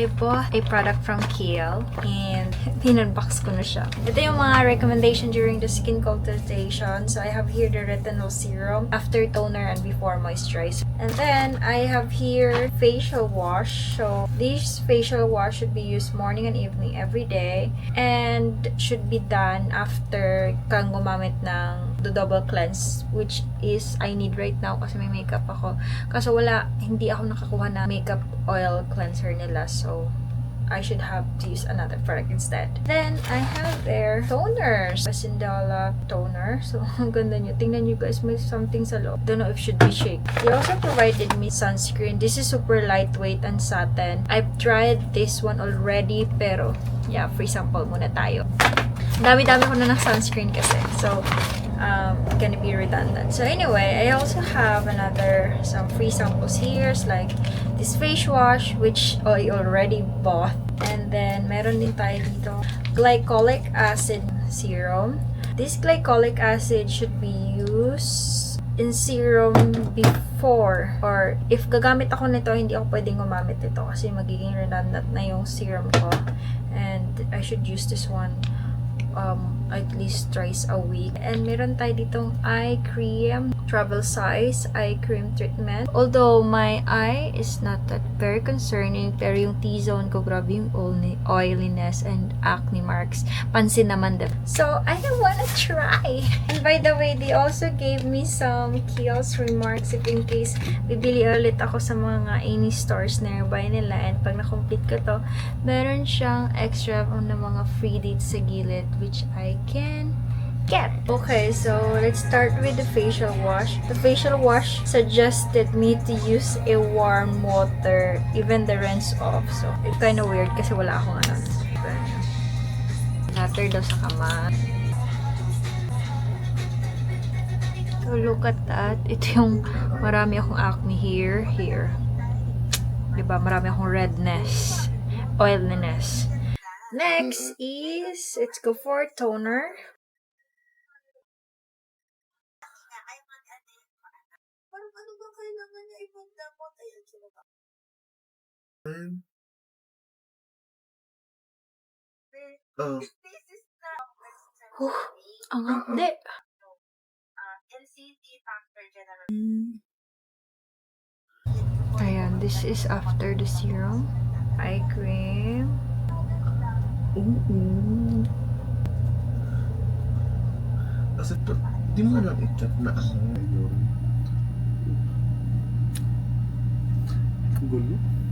I bought a product from Kiehl and pinunbox ko na siya. Ito yung mga recommendation during the skin consultation. So I have here the Retinol Serum, after toner and before moisturizer. And then I have here facial wash. So this facial wash should be used morning and evening every day and should be done after kang gumamit ng the double cleanse, which is I need right now kasi may makeup ako. Kaso hindi ako nakakuha na makeup oil cleanser nila. So I should have to use another product instead. Then, I have their toners. Sindala toner. So, ang ganda nyo. Tingnan nyo guys, may something sa loob. Don't know if should be shake. They also provided me sunscreen. This is super lightweight and satin. I've tried this one already, pero, yeah, free sample muna tayo. Dami-dami ko na ng sunscreen kasi. So, gonna be redundant. So anyway, I also have some free samples here. It's like this face wash, which I already bought. And then, meron din tayo dito glycolic acid serum. This glycolic acid should be used in serum before, or if gagamit ako nito, hindi ako pwedeng gumamit ito kasi magiging redundant na yung serum ko. And I should use this one at least twice a week. And meron tayo ditong eye cream, travel size eye cream treatment. Although my eye is not that very concerning, pero yung T-zone ko, grabe yung oiliness and acne marks. Pansin naman din. So, I wanna try. And by the way, they also gave me some Kiehls remarks if in case bibili ulit ako sa mga any stores nearby nila. And pag na-complete ko to, meron siyang extra na mga free dates sa gilid, which I can get. Okay, so let's start with the facial wash. The facial wash suggested me to use a warm water, even the rinse off. So it's kind of weird kasi wala akong water daw sa kamay. So look at that. Ito yung marami akong acne here. Diba? Marami akong redness, oiliness. Next is, let's go for toner. Ang hapde. Ayan, this is after the serum. Eye cream. Kasi di mo lang i-chat na ano yun. Gulo.